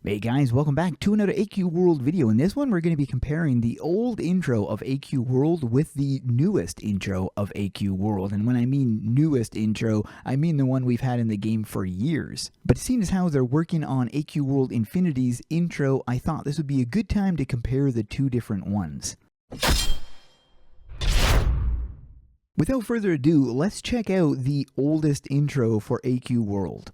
Hey guys, welcome back to another AQWorld video. In this one, we're going to be comparing the old intro of AQWorld with the newest intro of AQWorld. And when I mean newest intro, I mean the one we've had in the game for years. But seeing as how they're working on AQWorld Infinity's intro, I thought this would be a good time to compare the two different ones. Without further ado, let's check out the oldest intro for AQWorld.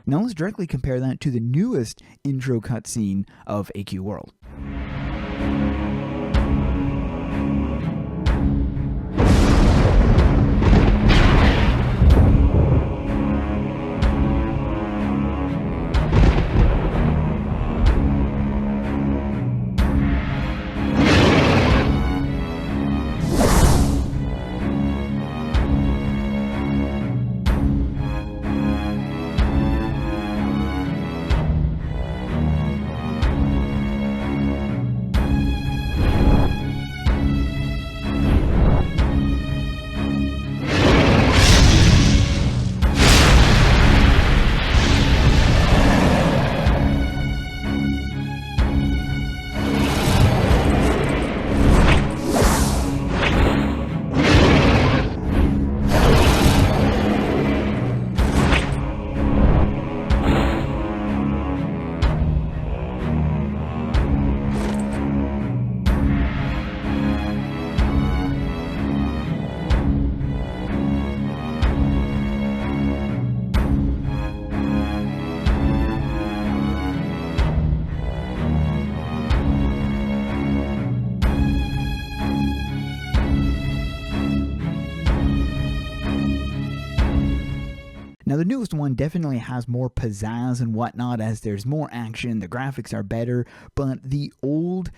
Now let's directly compare that to the newest intro cutscene of AQWorld. Now the newest one definitely has more pizzazz and whatnot, as there's more action, the graphics are better, but the old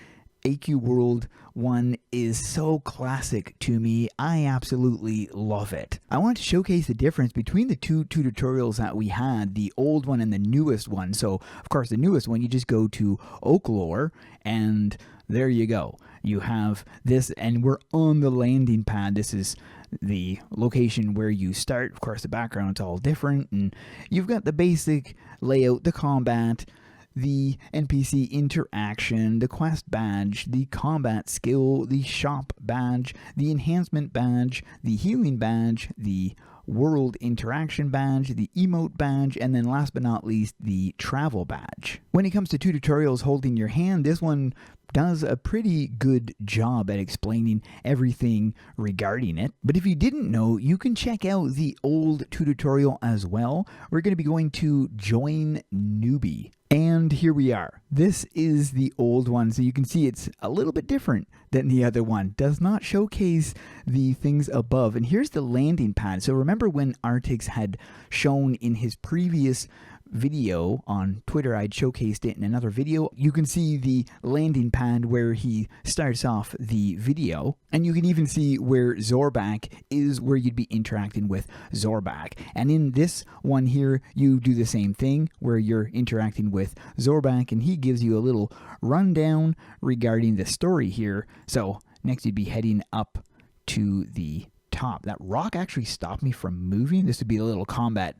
AQWorld one is so classic to me. I absolutely love it. I want to showcase the difference between the two tutorials that we had, the old one and the newest one. So of course the newest one, you just go to Oaklore and there you go. You have this, and we're on the landing pad. This is the location where you start. Of course the background's all different, and you've got the basic layout, the combat, the NPC interaction, the quest badge, the combat skill, the shop badge, the enhancement badge, the healing badge, the world interaction badge, the emote badge, and then last but not least, the travel badge. When it comes to two tutorials holding your hand, this one does a pretty good job at explaining everything regarding it. But if you didn't know, you can check out the old tutorial as well. We're going to be going to Join Newbie. And here we are. This is the old one, so you can see it's a little bit different than the other one. Does not showcase the things above. And here's the landing pad. So remember when Artix had shown in his previous video on Twitter, I'd showcased it in another video. You can see the landing pad where he starts off the video, and you can even see where Zorbak is, where you'd be interacting with Zorbak. And in this one here, you do the same thing where you're interacting with Zorbak, and he gives you a little rundown regarding the story here. So next you'd be heading up to the top. That rock actually stopped me from moving. This would be a little combat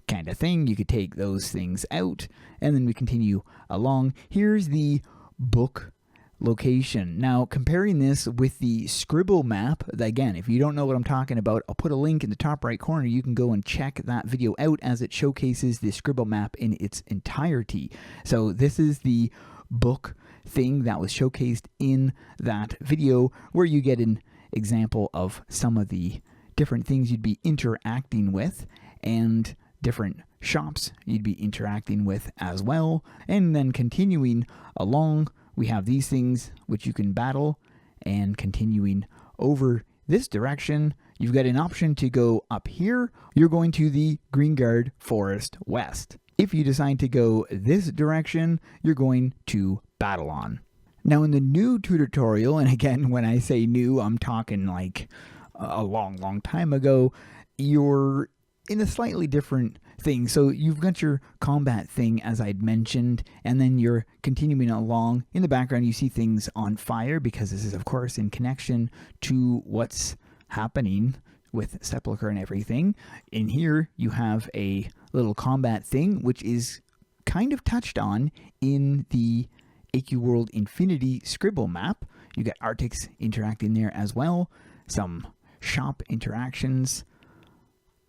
kind of thing. You could take those things out, and then we continue along. Here's the book location. Now comparing this with the scribble map, again, if you don't know what I'm talking about, I'll put a link in the top right corner. You can go and check that video out, as it showcases the scribble map in its entirety. So this is the book thing that was showcased in that video, where you get an example of some of the different things you'd be interacting with, and different shops you'd be interacting with as well. And then continuing along, we have these things which you can battle, and continuing over this direction, you've got an option to go up here. You're going to the Greengard Forest West. If you decide to go this direction, you're going to Babylon. Now in the new tutorial, and again, when I say new, I'm talking like a long time ago, you're in a slightly different thing. So you've got your combat thing, as I'd mentioned, and then you're continuing along. In the background, you see things on fire because this is, of course, in connection to what's happening with Sepulchre and everything. In here, you have a little combat thing, which is kind of touched on in the AQWorld Infinity scribble map. You got Arctics interacting there as well. Some shop interactions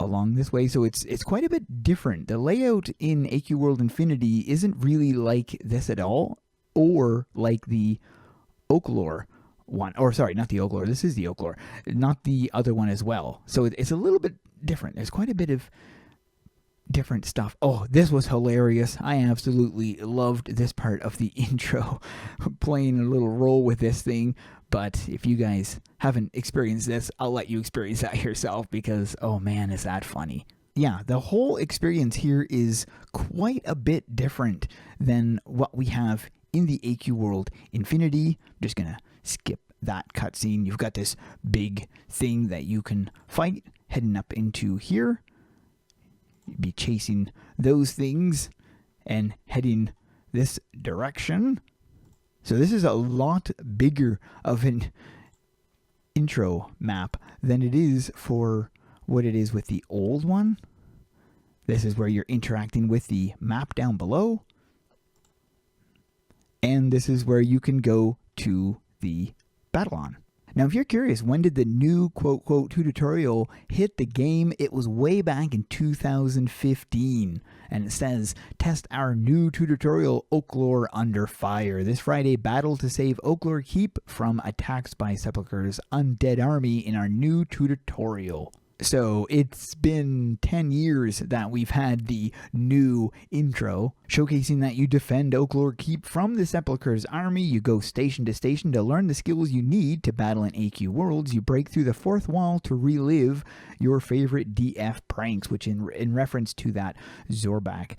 along this way, so it's quite a bit different. The layout in AQWorld Infinity isn't really like this at all, or like the Oaklore one, or sorry, not the Oaklore, this is the Oaklore, not the other one as well. So it's a little bit different. There's quite a bit of different stuff. Oh, this was hilarious. I absolutely loved this part of the intro, playing a little role with this thing. But if you guys haven't experienced this, I'll let you experience that yourself because, oh man, is that funny. Yeah, the whole experience here is quite a bit different than what we have in the AQWorld Infinity. I'm just going to skip that cutscene. You've got this big thing that you can fight heading up into here. You'd be chasing those things and heading this direction. So this is a lot bigger of an intro map than it is for what it is with the old one. This is where you're interacting with the map down below. And this is where you can go to the Babylon. Now, if you're curious, when did the new quote tutorial hit the game? It was way back in 2015. And it says, test our new tutorial, Oaklore Under Fire. This Friday, battle to save Oaklore Keep from attacks by Sepulchre's undead army in our new tutorial. So it's been 10 years that we've had the new intro, showcasing that you defend Oaklore Keep from the Sepulchre's army. You go station to station to learn the skills you need to battle in AQWorlds. You break through the fourth wall to relive your favorite DF pranks, which in reference to that Zorbak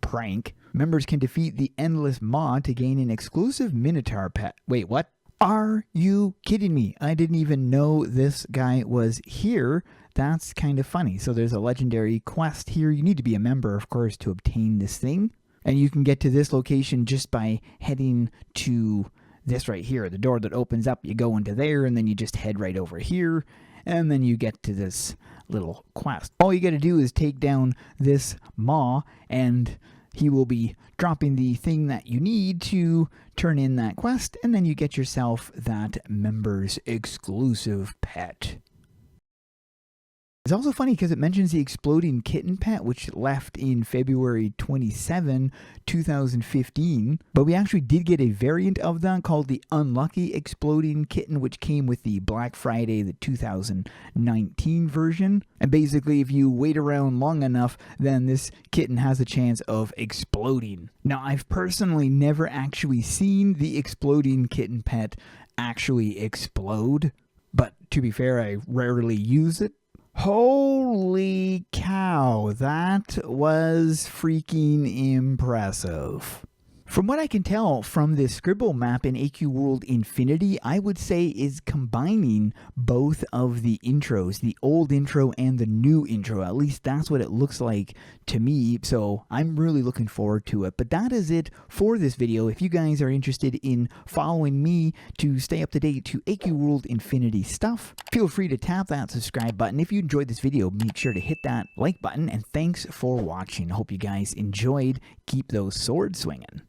prank. Members can defeat the Endless Maw to gain an exclusive Minotaur pet. Wait, what? Are you kidding me? I didn't even know this guy was here. That's kind of funny. So there's a legendary quest here. You need to be a member, of course, to obtain this thing. And you can get to this location just by heading to this right here. The door that opens up, you go into there, and then you just head right over here. And then you get to this little quest. All you got to do is take down this maw, and he will be dropping the thing that you need to turn in that quest, and then you get yourself that member's exclusive pet. It's also funny because it mentions the exploding kitten pet, which left in February 27, 2015. But we actually did get a variant of that called the Unlucky Exploding Kitten, which came with the Black Friday, the 2019 version. And basically, if you wait around long enough, then this kitten has a chance of exploding. Now, I've personally never actually seen the exploding kitten pet actually explode. But to be fair, I rarely use it. Holy cow, that was freaking impressive. From what I can tell from this scribble map in AQWorld Infinity, I would say is combining both of the intros, the old intro and the new intro. At least that's what it looks like to me, so I'm really looking forward to it. But that is it for this video. If you guys are interested in following me to stay up to date to AQWorld Infinity stuff, feel free to tap that subscribe button. If you enjoyed this video, make sure to hit that like button, and thanks for watching. Hope you guys enjoyed. Keep those swords swinging.